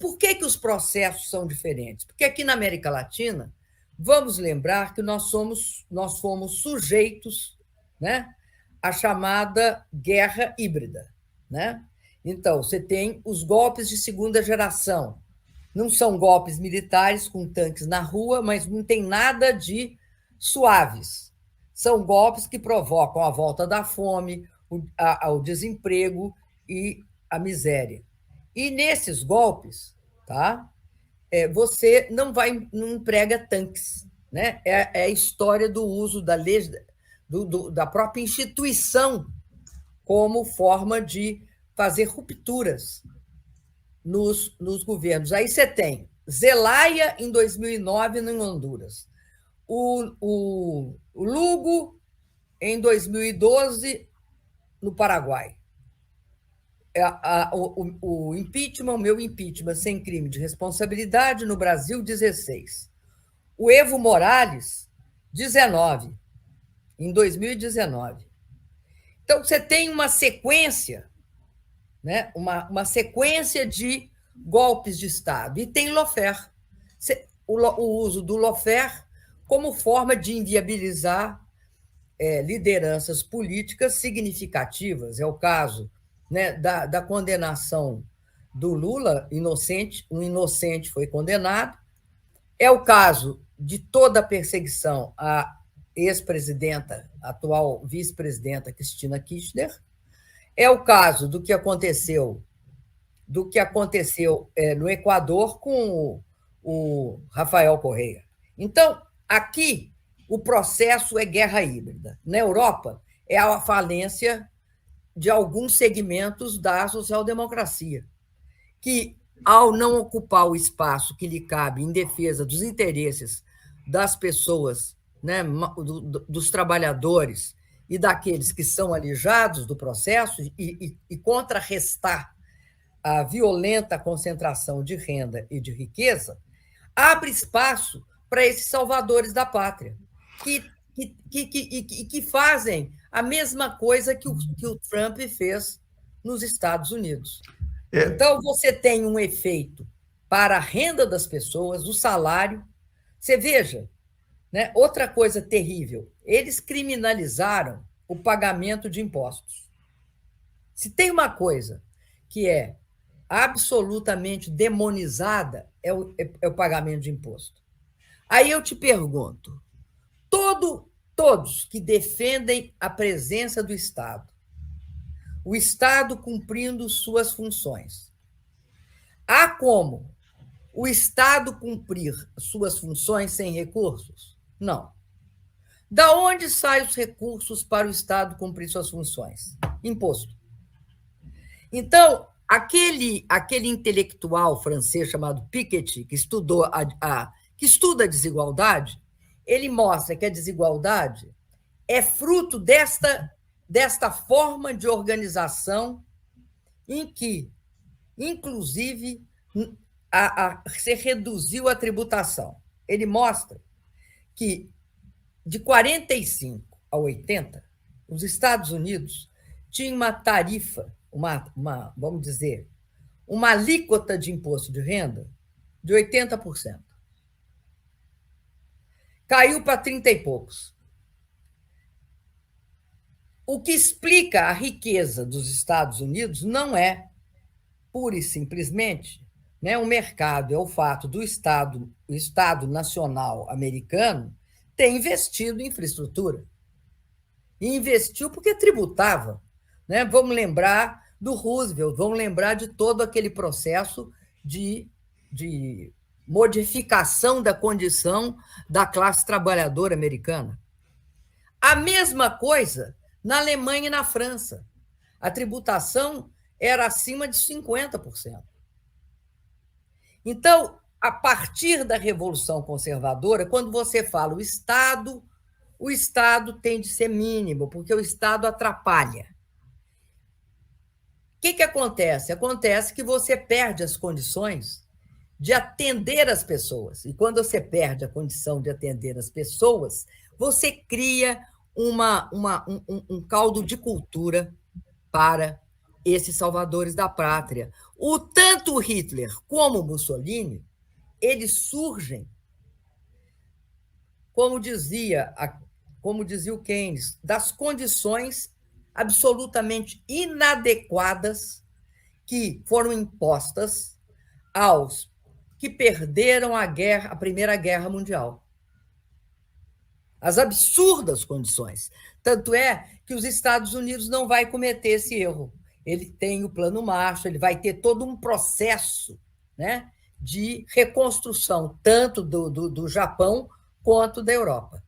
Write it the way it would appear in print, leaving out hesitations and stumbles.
por que os processos são diferentes? Porque aqui na América Latina, vamos lembrar que nós fomos sujeitos, né, à chamada guerra híbrida. Né? Então, você tem os golpes de segunda geração. Não são golpes militares com tanques na rua, mas não tem nada de suaves. São golpes que provocam a volta da fome, o desemprego e a miséria. E nesses golpes, tá? Você não emprega tanques. Né? É a história do uso da lei, da própria instituição como forma de fazer rupturas nos governos. Aí você tem Zelaya, em 2009, em Honduras. O Lugo, em 2012, no Paraguai. O impeachment, o meu impeachment sem crime de responsabilidade, no Brasil, 16. O Evo Morales, 19, em 2019. Então, você tem uma sequência, né? uma sequência de golpes de Estado. E tem lawfare. O uso do lawfare como forma de inviabilizar lideranças políticas significativas. É o caso, né, da condenação do Lula, inocente, um inocente foi condenado. É o caso de toda a perseguição à ex-presidenta, atual vice-presidenta Cristina Kirchner. É o caso do que aconteceu no Equador com o Rafael Correa. Então, aqui, o processo é guerra híbrida. Na Europa, é a falência de alguns segmentos da social-democracia, que, ao não ocupar o espaço que lhe cabe em defesa dos interesses das pessoas, né, dos trabalhadores e daqueles que são alijados do processo e contrarrestar a violenta concentração de renda e de riqueza, abre espaço para esses salvadores da pátria, que fazem a mesma coisa que o Trump fez nos Estados Unidos. Então, você tem um efeito para a renda das pessoas, o salário. Você veja, né, outra coisa terrível, eles criminalizaram o pagamento de impostos. Se tem uma coisa que é absolutamente demonizada, é o pagamento de imposto. Aí eu te pergunto, todos que defendem a presença do Estado, o Estado cumprindo suas funções, há como o Estado cumprir suas funções sem recursos? Não. Da onde saem os recursos para o Estado cumprir suas funções? Imposto. Então, aquele intelectual francês chamado Piketty, que estuda a desigualdade, ele mostra que a desigualdade é fruto desta forma de organização em que, inclusive, se reduziu a tributação. Ele mostra que, de 45 a 80, os Estados Unidos tinham uma tarifa, vamos dizer, uma alíquota de imposto de renda de 80%. Caiu para 30 e poucos. O que explica a riqueza dos Estados Unidos não é, pura e simplesmente, né, o mercado, é o fato do o Estado Nacional americano ter investido em infraestrutura. E investiu porque tributava. Né? Vamos lembrar do Roosevelt, vamos lembrar de todo aquele processo de modificação da condição da classe trabalhadora americana. A mesma coisa na Alemanha e na França. A tributação era acima de 50%. Então, a partir da Revolução Conservadora, quando você fala o Estado tem de ser mínimo, porque o Estado atrapalha. O que acontece? Acontece que você perde as condições de atender as pessoas. E quando você perde a condição de atender as pessoas, você cria um caldo de cultura para esses salvadores da pátria. Tanto Hitler como Mussolini, eles surgem, como dizia o Keynes, das condições absolutamente inadequadas que foram impostas aos que perderam a Primeira Guerra Mundial. As absurdas condições. Tanto é que os Estados Unidos não vai cometer esse erro. Ele tem o Plano Marshall, ele vai ter todo um processo, né, de reconstrução, tanto do Japão quanto da Europa.